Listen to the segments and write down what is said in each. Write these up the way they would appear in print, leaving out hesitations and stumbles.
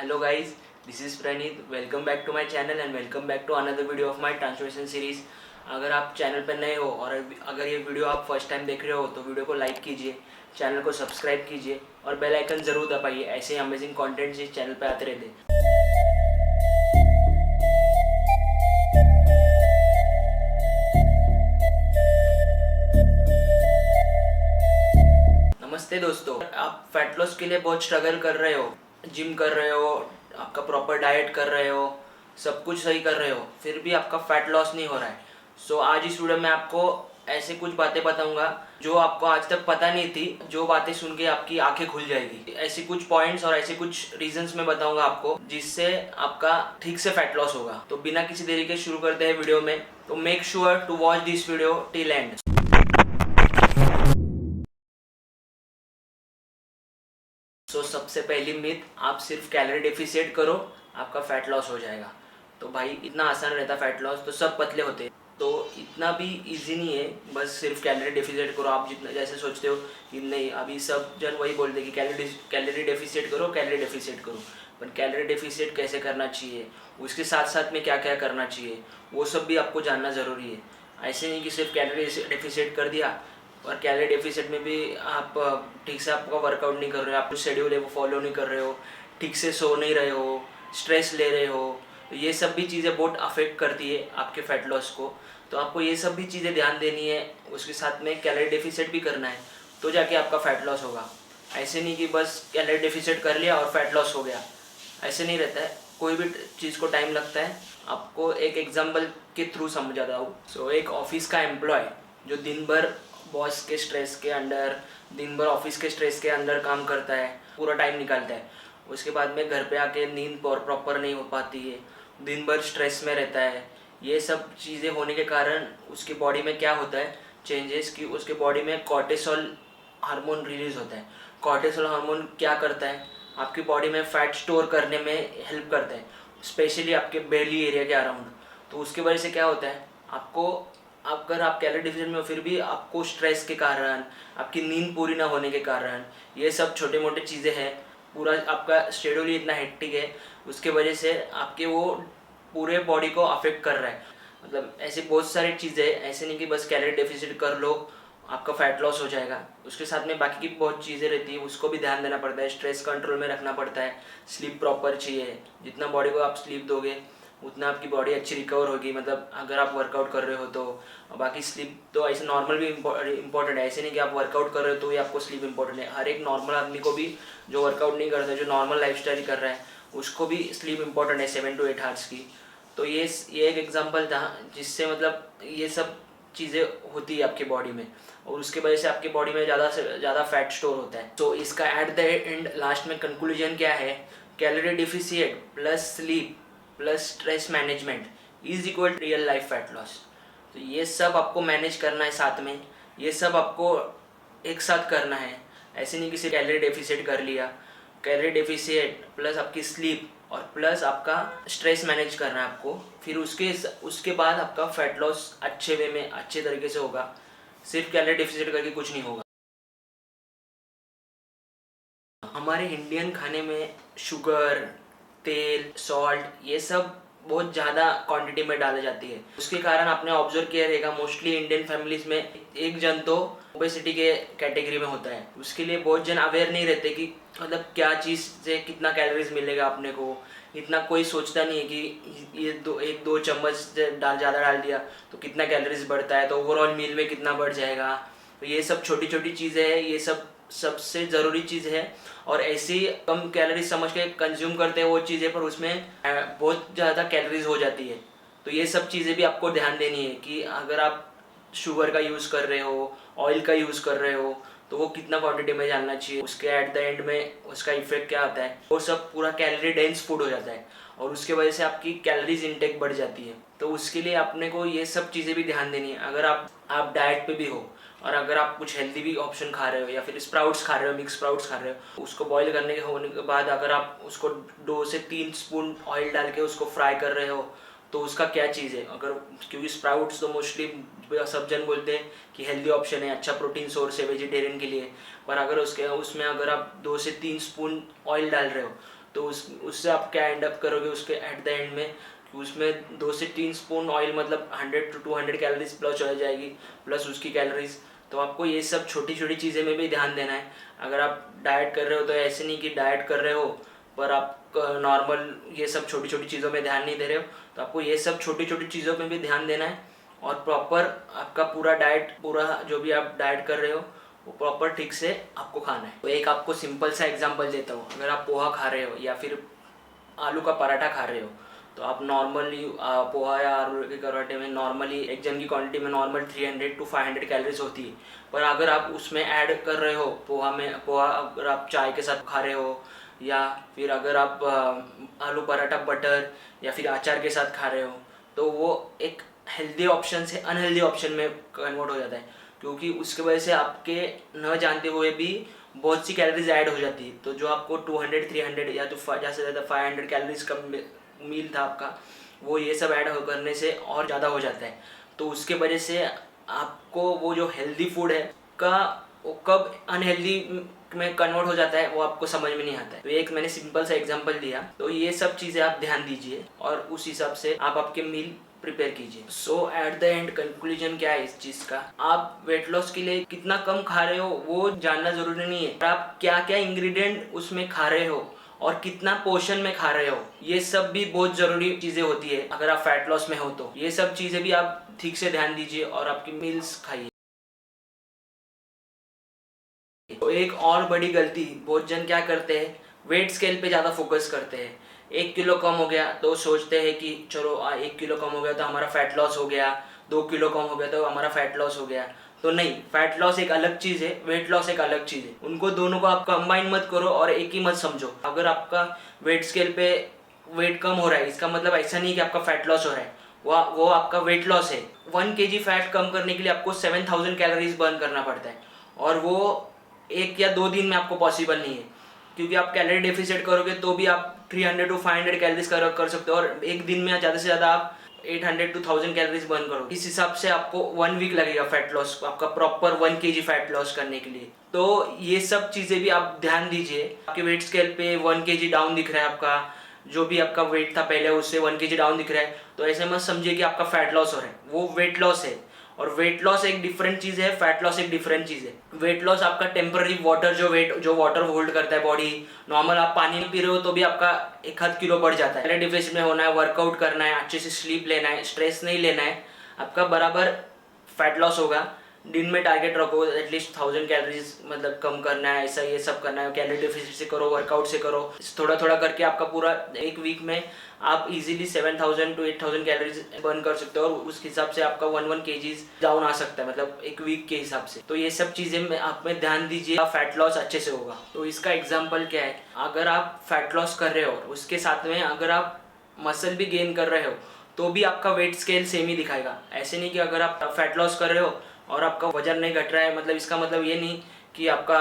Hello guys, this is Pranit. Welcome back to my channel and welcome back to another video of my transformation series. अगर आप channel पर नए हो और अगर ये वीडियो आप फर्स्ट टाइम देख रहे हो तो वीडियो को लाइक कीजिए, चैनल को सब्सक्राइब कीजिए और बेल आइकन ज़रूर दबाइए। ऐसे अमेजिंग कंटेंट्स इस चैनल पर आते रहते हैं। नमस्ते दोस्तों, आप फैट लॉस के लिए बहुत स्ट्रगल कर रहे हो, जिम कर रहे हो, आपका प्रॉपर डाइट कर रहे हो, सब कुछ सही कर रहे हो, फिर भी आपका फैट लॉस नहीं हो रहा है। सो आज इस वीडियो में आपको ऐसे कुछ बातें बताऊंगा जो आपको आज तक पता नहीं थी, जो बातें सुन के आपकी आंखें खुल जाएगी। ऐसे कुछ पॉइंट्स और ऐसे कुछ रीजंस मैं बताऊंगा आपको जिससे आपका ठीक से फैट लॉस होगा। तो बिना किसी देरी के शुरू करते हैं वीडियो में। तो make sure to watch this video till end. सबसे पहली मिथ, आप सिर्फ कैलोरी डेफिसिट करो आपका फैट लॉस हो जाएगा। तो भाई इतना आसान रहता फैट लॉस, तो सब पतले होते हैं। तो इतना भी इजी नहीं है, बस सिर्फ कैलोरी डेफिसिट करो। आप जितना जैसे सोचते हो कि नहीं, अभी सब जन वही बोलते हैं कि कैलोरी डेफिसिट करो, कैलोरी डेफिसिट करो। पर कैलोरी डेफिसिट कैसे करना चाहिए, उसके साथ साथ में क्या क्या करना चाहिए, वो सब भी आपको जानना ज़रूरी है। ऐसे नहीं कि सिर्फ कैलोरी डेफिसिट कर दिया और कैलोरी डेफिसिट में भी आप ठीक से आपका वर्कआउट नहीं कर रहे हो, आप शेड्यूल है वो फॉलो नहीं कर रहे हो, ठीक से सो नहीं रहे हो, स्ट्रेस ले रहे हो। तो ये सब भी चीज़ें बहुत अफेक्ट करती है आपके फैट लॉस को। तो आपको ये सब भी चीज़ें ध्यान देनी है, उसके साथ में कैलोरी डेफिसिट भी करना है, तो जाके आपका फैट लॉस होगा। ऐसे नहीं कि बस कैलोरी डेफिसिट कर लिया और फैट लॉस हो गया, ऐसे नहीं रहता है। कोई भी चीज़ को टाइम लगता है। आपको एक एग्जाम्पल के थ्रू समझाता हूँ। एक ऑफिस का एम्प्लॉय जो दिन भर बॉस के स्ट्रेस के अंडर, दिन भर ऑफिस के स्ट्रेस के अंदर काम करता है, पूरा टाइम निकालता है, उसके बाद में घर पे आके नींद प्रॉपर नहीं हो पाती है, दिन भर स्ट्रेस में रहता है। ये सब चीज़ें होने के कारण उसकी बॉडी में क्या होता है चेंजेस, कि उसके बॉडी में कॉर्टिसोल हार्मोन रिलीज होता है। कॉर्टिसोल हार्मोन क्या करता है, आपकी बॉडी में फैट स्टोर करने में हेल्प करता है, स्पेशली आपके बेली एरिया के अराउंड। तो उसकी वजह से क्या होता है, आपको अगर आप कैलोरी डेफिसिट में हो फिर भी आपको स्ट्रेस के कारण, आपकी नींद पूरी ना होने के कारण, ये सब छोटे मोटे चीज़ें हैं, पूरा आपका शेड्यूल ही इतना हेक्टिक है, उसके वजह से आपके वो पूरे बॉडी को अफेक्ट कर रहा है। मतलब ऐसे बहुत सारी चीज़ें, ऐसे नहीं कि बस कैलोरी डेफिसिट कर लो आपका फैट लॉस हो जाएगा। उसके साथ में बाकी की बहुत चीज़ें रहती है, उसको भी ध्यान देना पड़ता है, स्ट्रेस कंट्रोल में रखना पड़ता है, स्लीप प्रॉपर चाहिए। जितना बॉडी को आप स्लीप दोगे उतना आपकी बॉडी अच्छी रिकवर होगी। मतलब अगर आप वर्कआउट कर रहे हो तो बाकी स्लीप तो ऐसे नॉर्मल भी इम्पोर्टेंट है। ऐसे नहीं कि आप वर्कआउट कर रहे हो तो ही आपको स्लीप इम्पोर्टेंट है। हर एक नॉर्मल आदमी को भी, जो वर्कआउट नहीं करता, जो नॉर्मल लाइफस्टाइल कर रहा है, उसको भी स्लीप इम्पोर्टेंट है 7 to 8 आवर्स की। तो ये एक एग्जांपल था जिससे मतलब ये सब चीज़ें होती है आपकी बॉडी में, और उसके वजह से आपकी बॉडी में ज़्यादा से ज़्यादा फैट स्टोर होता है। तो इसका एट द एंड लास्ट में कंक्लूजन क्या है, calorie deficient plus sleep plus stress management is equal real life fat loss. तो ये सब आपको मैनेज करना है साथ में, ये सब आपको एक साथ करना है। ऐसे नहीं किसी कैलोरी डेफिसिट कर लिया, कैलोरी डेफिसिट प्लस आपकी स्लीप और प्लस आपका स्ट्रेस मैनेज करना है आपको, फिर उसके बाद आपका फैट लॉस अच्छे वे में अच्छे तरीके से होगा। सिर्फ कैलोरी डेफिसिट करके कुछ नहीं होगा। हमारे इंडियन खाने में शुगर, तेल, सॉल्ट, ये सब बहुत ज़्यादा क्वांटिटी में डाली जाती है। उसके कारण आपने ऑब्जर्व किया रहेगा, मोस्टली इंडियन फैमिलीज में एक जन तो ओबेसिटी के कैटेगरी में होता है। उसके लिए बहुत जन अवेयर नहीं रहते कि मतलब क्या चीज़ से कितना कैलोरीज मिलेगा अपने को। इतना कोई सोचता नहीं है कि ये एक दो चम्मच ज़्यादा डाल दिया तो कितना कैलोरीज बढ़ता है, तो ओवरऑल मील में कितना बढ़ जाएगा। तो ये सब छोटी छोटी चीज़ें हैं, ये सब सबसे ज़रूरी चीज़ है। और ऐसी कम कैलोरीज समझ के कंज्यूम करते हैं वो चीज़ें, पर उसमें बहुत ज़्यादा कैलोरीज हो जाती है। तो ये सब चीज़ें भी आपको ध्यान देनी है कि अगर आप शुगर का यूज़ कर रहे हो, ऑयल का यूज़ कर रहे हो, तो वो कितना क्वांटिटी में जानना चाहिए, उसके एट द एंड में उसका इफेक्ट क्या आता है। वो सब पूरा कैलोरी डेंस फूड हो जाता है और उसके वजह से आपकी कैलोरीज इंटेक बढ़ जाती है। तो उसके लिए अपने को ये सब चीज़ें भी ध्यान देनी है। अगर आप डाइट पे भी हो और अगर आप कुछ हेल्दी भी ऑप्शन खा रहे हो या फिर स्प्राउट्स खा रहे हो, मिक्स स्प्राउट्स खा रहे हो, उसको बॉईल करने के होने के बाद अगर आप उसको 2 से 3 स्पून ऑयल डाल के उसको फ्राई कर रहे हो, तो उसका क्या चीज़ है। अगर क्योंकि स्प्राउट्स तो मोस्टली सब जन बोलते हैं कि हेल्दी ऑप्शन है, अच्छा प्रोटीन सोर्स है वेजिटेरियन के लिए, पर अगर उसमें अगर आप 2 से 3 स्पून ऑयल डाल रहे हो तो उससे आप क्या एंड अप करोगे उसके एट द एंड में, उसमें 2 से 3 स्पून ऑयल मतलब 100 to 200 कैलोरीज प्लस हो जाएगी, प्लस उसकी कैलोरीज। तो आपको ये सब छोटी छोटी चीज़ें में भी ध्यान देना है। अगर आप डाइट कर रहे हो तो ऐसे नहीं कि डाइट कर रहे हो पर आप नॉर्मल ये सब छोटी छोटी चीज़ों में ध्यान नहीं दे रहे हो, तो आपको ये सब छोटी छोटी चीज़ों में भी ध्यान देना है और प्रॉपर आपका पूरा डाइट, पूरा जो भी आप डाइट कर रहे हो वो प्रॉपर ठीक से आपको खाना है। तो एक आपको सिंपल सा एग्जांपल देता हूँ। अगर आप पोहा खा रहे हो या फिर आलू का पराठा खा रहे हो तो आप नॉर्मली पोहा या आलू के पराठे में नॉर्मली एक जन की क्वांटिटी में नॉर्मल 300 to 500 कैलोरीज होती है। पर अगर आप उसमें ऐड कर रहे हो पोहा अगर आप चाय के साथ खा रहे हो या फिर अगर आप आलू पराठा बटर या फिर अचार के साथ खा रहे हो तो वो एक हेल्दी ऑप्शन से अनहेल्दी ऑप्शन में कन्वर्ट हो जाता है, क्योंकि उसके वजह से आपके न जानते हुए भी बहुत सी कैलोरीज ऐड हो जाती है। तो जो आपको 200 300 या तो ज़्यादा से ज़्यादा 500 कैलोरीज का मील था आपका, वो ये सब ऐड करने से और ज़्यादा हो जाता है। तो उसके वजह से आपको वो जो हेल्दी फूड है का वो कब अनहेल्दी में कन्वर्ट हो जाता है वो आपको समझ में नहीं आता है। तो एक मैंने सिंपल सा एग्जांपल दिया। तो ये सब चीज़ें आप ध्यान दीजिए और उस हिसाब से आप आपके मील प्रिपेयर कीजिए। सो एट द एंड कंक्लूजन क्या है इस चीज़ का, आप वेट लॉस के लिए कितना कम खा रहे हो वो जानना ज़रूरी नहीं है, आप क्या क्या इंग्रेडिएंट उसमें खा रहे हो और कितना पोर्शन में खा रहे हो, ये सब भी बहुत ज़रूरी चीज़ें होती है। अगर आप फैट लॉस में हो तो ये सब चीज़ें भी आप ठीक से ध्यान दीजिए और आपकी मील्स खाइए। तो एक और बड़ी गलती बहुत जन क्या करते हैं, वेट स्केल पे ज़्यादा फोकस करते हैं। 1 किलो कम हो गया तो सोचते हैं कि चलो 1 किलो कम हो गया तो हमारा फैट लॉस हो गया, 2 किलो कम हो गया तो हमारा फैट लॉस हो गया। तो नहीं, फैट लॉस एक अलग चीज़ है, वेट लॉस एक अलग चीज़ है। उनको दोनों को आप कंबाइन मत करो और एक ही मत समझो। अगर आपका वेट स्केल पे वेट कम हो रहा है इसका मतलब ऐसा नहीं कि आपका फैट लॉस हो रहा है, वो आपका वेट लॉस है। 1 kg फैट कम करने के लिए आपको 7000 कैलोरीज बर्न करना पड़ता है और वो 1 या 2 दिन में आपको पॉसिबल नहीं है, क्योंकि आप कैलोरी डेफिसिट करोगे तो भी आप 300 to 500 कैलोरीज कर सकते हो और एक दिन में ज़्यादा से ज़्यादा आप 800 to 1000 कैलोरीज बर्न करो। इस हिसाब से आपको 1 वीक लगेगा फैट लॉस, आपका प्रॉपर 1 kg फैट लॉस करने के लिए। तो ये सब चीज़ें भी आप ध्यान दीजिए। आपके वेट स्केल पे 1 kg डाउन दिख रहा है, आपका जो भी आपका वेट था पहले उससे 1 kg डाउन दिख रहा है, तो ऐसे मत समझिए कि आपका फैट लॉस हो रहा है, वो वेट लॉस है। और वेट लॉस एक डिफरेंट चीज़ है, फैट लॉस एक डिफरेंट चीज़ है। वेट लॉस आपका टेम्पररी वाटर जो वाटर होल्ड करता है बॉडी, नॉर्मल आप पानी नहीं पी रहे हो तो भी आपका 1 आध किलो बढ़ जाता है। कैलोरी डेफिसिट में होना है, वर्कआउट करना है, अच्छे से स्लीप लेना है, स्ट्रेस नहीं लेना है, आपका बराबर फैट लॉस होगा। दिन में टारगेट रखो एटलीस्ट 1000 कैलोरीज मतलब कम करना है, ऐसा ये सब करना है। कैलोरी डेफिसिट से करो, वर्कआउट से करो, थोड़ा थोड़ा करके आपका पूरा एक वीक में आप इजीली 7000 to 8000 कैलोरीज बर्न कर सकते हो और उस हिसाब से आपका 1 kg डाउन आ सकता है, मतलब एक वीक के हिसाब से। तो ये सब चीज़ें में आप में ध्यान दीजिए, फैट लॉस अच्छे से होगा। तो इसका एग्जाम्पल क्या है, अगर आप फैट लॉस कर रहे हो उसके साथ में अगर आप मसल भी गेन कर रहे हो तो भी आपका वेट स्केल सेम ही दिखाएगा। ऐसे नहीं कि अगर आप फैट लॉस कर रहे हो और आपका वजन नहीं घट रहा है, मतलब इसका मतलब ये नहीं कि आपका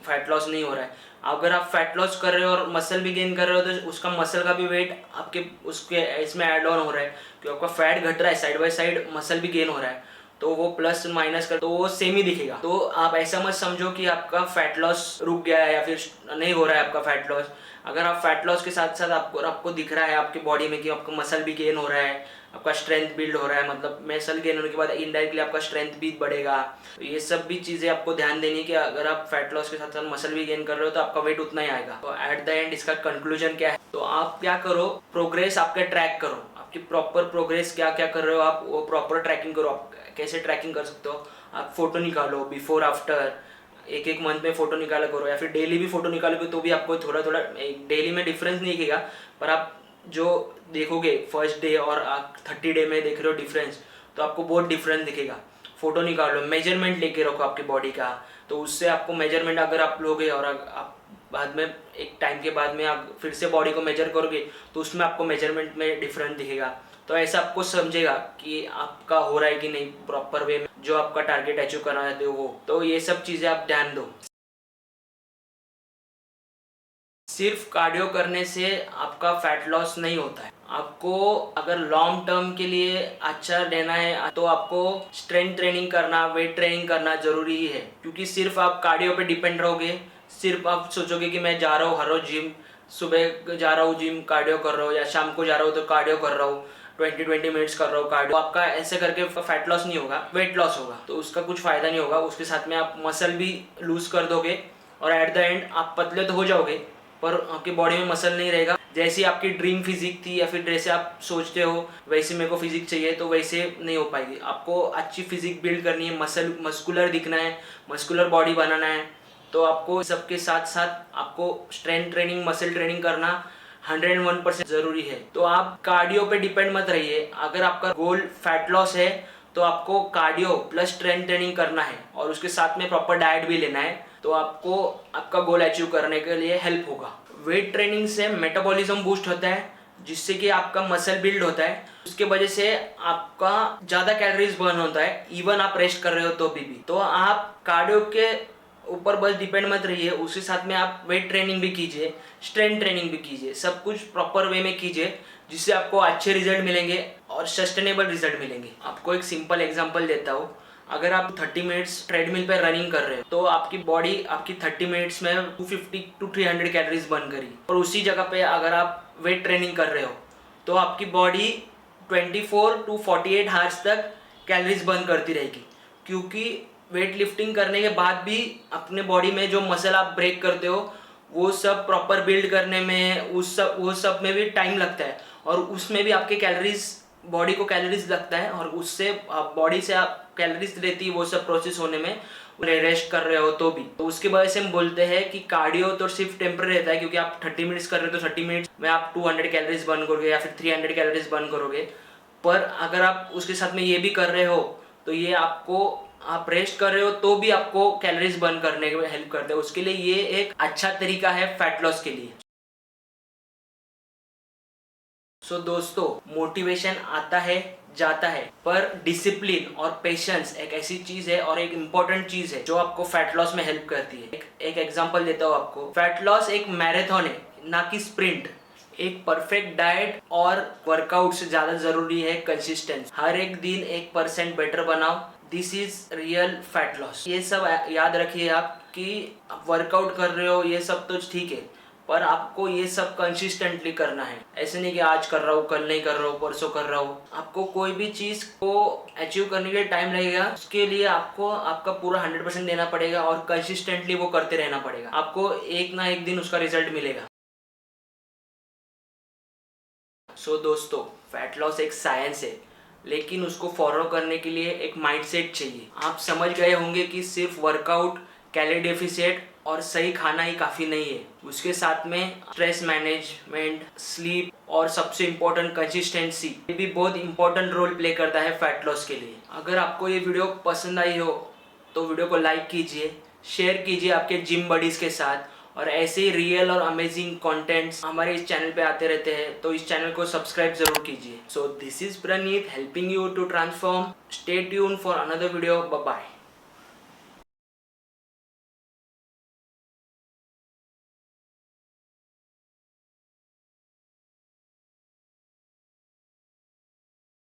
फैट लॉस नहीं हो रहा है। अगर आप फैट लॉस कर रहे हो और मसल भी गेन कर रहे हो तो उसका मसल का भी वेट आपके उसके इसमें ऐड ऑन हो रहा है, क्योंकि आपका फैट घट रहा है, साइड बाय साइड मसल भी गेन हो रहा है, तो वो प्लस माइनस कर तो वो सेम ही दिखेगा। तो आप ऐसा मत समझो कि आपका फैट लॉस रुक गया है या फिर नहीं हो रहा है आपका फैट लॉस। अगर आप फैट लॉस के साथ साथ आपको दिख रहा है आपकी बॉडी में कि आपका मसल भी गेन हो रहा है, आपका स्ट्रेंथ बिल्ड हो रहा है, मतलब मसल गेन होने के बाद इनडायरेक्टली आपका स्ट्रेंथ भी बढ़ेगा। तो ये सब भी चीज़ें आपको ध्यान देनी कि अगर आप फैट लॉस के साथ साथ मसल भी गेन कर रहे हो तो आपका वेट उतना ही आएगा। तो एट द एंड इसका कंक्लूजन क्या है, तो आप क्या करो, प्रोग्रेस आपका ट्रैक करो, आपकी प्रॉपर प्रोग्रेस क्या क्या कर रहे हो आप वो प्रॉपर ट्रैकिंग करो। आप कैसे ट्रैकिंग कर सकते हो, आप फोटो निकालो बिफोर आफ्टर, एक मंथ में फोटो निकाला करो या फिर डेली भी फोटो निकालोगे तो भी आपको थोड़ा थोड़ा डेली में डिफरेंस नहीं दिखेगा, पर आप जो देखोगे फर्स्ट डे और 30 डे में देख रहे हो डिफरेंस, तो आपको बहुत डिफरेंस दिखेगा। फोटो निकालो, मेजरमेंट लेके रखो आपकी बॉडी का, तो उससे आपको मेजरमेंट अगर आप लोगे और आप बाद में एक टाइम के बाद में आप फिर से बॉडी को मेजर करोगे तो उसमें आपको मेजरमेंट में डिफरेंस दिखेगा। तो ऐसा आपको समझेगा कि आपका हो रहा है कि नहीं प्रॉपर वे में जो आपका टारगेट अचीव करना चाहते हो वो। तो ये सब चीज़ें आप ध्यान दो। सिर्फ कार्डियो करने से आपका फैट लॉस नहीं होता है। आपको अगर लॉन्ग टर्म के लिए अच्छा रहना है तो आपको स्ट्रेंथ ट्रेनिंग करना, वेट ट्रेनिंग करना जरूरी है, क्योंकि सिर्फ आप कार्डियो पे डिपेंड रहोगे, सिर्फ आप सोचोगे कि मैं जा रहा हूँ हर रोज जिम सुबह जा रहा हूँ जिम कार्डियो कर रहा हूँ, या शाम को जा रहा हूँ तो कार्डियो कर रहा हूँ, 20 मिनट्स कर रहा हूँ कार्डियो, आपका ऐसे करके फैट लॉस नहीं होगा, वेट लॉस होगा, तो उसका कुछ फायदा नहीं होगा। उसके साथ में आप मसल भी लूज कर दोगे और एट द एंड आप पतले तो हो जाओगे पर आपकी बॉडी में मसल नहीं रहेगा। जैसी आपकी ड्रीम फिजिक थी या फिर जैसे आप सोचते हो वैसे मेरे को फिजिक चाहिए, तो वैसे नहीं हो पाएगी। आपको अच्छी फिजिक बिल्ड करनी है, मस्कुलर दिखना है, मस्कुलर बॉडी बनाना है, तो आपको सबके साथ साथ आपको स्ट्रेंथ ट्रेनिंग, मसल ट्रेनिंग करना 101% ज़रूरी है। तो आप कार्डियो पे डिपेंड मत रहिए। अगर आपका गोल फैट लॉस है तो आपको कार्डियो प्लस स्ट्रेंथ ट्रेनिंग करना है और उसके साथ में प्रॉपर डाइट भी लेना है, तो आपको आपका गोल अचीव करने के लिए हेल्प होगा। वेट ट्रेनिंग से मेटाबॉलिज्म बूस्ट होता है, जिससे कि आपका मसल बिल्ड होता है, उसके वजह से आपका ज़्यादा कैलोरीज बर्न होता है, इवन आप रेस्ट कर रहे हो तो भी। तो आप कार्डियो के ऊपर बस डिपेंड मत रहिए, उसके साथ में आप वेट ट्रेनिंग भी कीजिए, स्ट्रेंथ ट्रेनिंग भी कीजिए, सब कुछ प्रॉपर वे में कीजिए, जिससे आपको अच्छे रिजल्ट मिलेंगे और सस्टेनेबल रिजल्ट मिलेंगे। आपको एक सिंपल एग्जांपल देता हूँ। अगर आप 30 मिनट्स ट्रेडमिल पे रनिंग कर रहे हो तो आपकी बॉडी आपकी 30 मिनट्स में 250 to 300 कैलोरीज बर्न करी, और उसी जगह पे अगर आप वेट ट्रेनिंग कर रहे हो तो आपकी बॉडी 24 to 48 आवर्स तक कैलोरीज बर्न करती रहेगी, क्योंकि वेट लिफ्टिंग करने के बाद भी अपने बॉडी में जो मसल आप ब्रेक करते हो वो सब प्रॉपर बिल्ड करने में वो सब में भी टाइम लगता है, और उसमें भी आपके कैलोरीज, बॉडी को कैलोरीज लगता है, और उससे बॉडी से आप कैलोरीज रहती है वो सब प्रोसेस होने में, रेस्ट कर रहे हो तो भी। तो उसके वजह से हम बोलते हैं कि कार्डियो तो सिर्फ टेम्पररी रहता है, क्योंकि आप 30 मिनट्स कर रहे हो तो 30 मिनट्स में आप 200 कैलोरीज बर्न करोगे या फिर 300 कैलोरीज बर्न करोगे। पर अगर आप उसके साथ में ये भी कर रहे हो तो ये आपको, आप रेस्ट कर रहे हो तो भी आपको कैलोरीज बर्न करने में हेल्प करता है। उसके लिए ये एक अच्छा तरीका है फैट लॉस के लिए। सो दोस्तों, मोटिवेशन आता है जाता है, पर डिसिप्लिन और पेशेंस एक ऐसी चीज है और एक इम्पोर्टेंट चीज है जो आपको फैट लॉस में हेल्प करती है। एक एग्जांपल देता हूँ आपको। फैट लॉस एक मैराथन है, ना कि स्प्रिंट। एक परफेक्ट डाइट और वर्कआउट से ज्यादा जरूरी है कंसिस्टेंस। हर एक दिन 1% बेटर बनाओ, this is real fat loss. ये सब याद रखिए आप कि वर्कआउट कर रहे हो ये सब तो ठीक है, पर आपको ये सब कंसिस्टेंटली करना है। ऐसे नहीं कि आज कर रहा हूँ, कल नहीं कर रहा हूँ, परसों कर रहा हूँ। आपको कोई भी चीज़ को अचीव करने के लिए टाइम लगेगा, उसके लिए आपको आपका पूरा 100% देना पड़ेगा और कंसिस्टेंटली वो करते रहना पड़ेगा। आपको एक ना एक दिन उसका रिजल्ट मिलेगा। सो दोस्तों, फैट लॉस एक साइंस है, लेकिन उसको फॉलो करने के लिए एक माइंडसेट चाहिए। आप समझ गए होंगे कि सिर्फ वर्कआउट, कैलोरी डेफिसिट और सही खाना ही काफ़ी नहीं है। उसके साथ में स्ट्रेस मैनेजमेंट, स्लीप और सबसे इम्पोर्टेंट कंसिस्टेंसी, ये भी बहुत इंपॉर्टेंट रोल प्ले करता है फैट लॉस के लिए। अगर आपको ये वीडियो पसंद आई हो तो वीडियो को लाइक कीजिए, शेयर कीजिए आपके जिम बडीज के साथ, और ऐसे ही रियल और अमेजिंग कंटेंट्स हमारे इस चैनल पे आते रहते हैं, तो इस चैनल को सब्सक्राइब जरूर कीजिए। So this is Praneet helping you to transform. Stay tune for another video. Bye bye.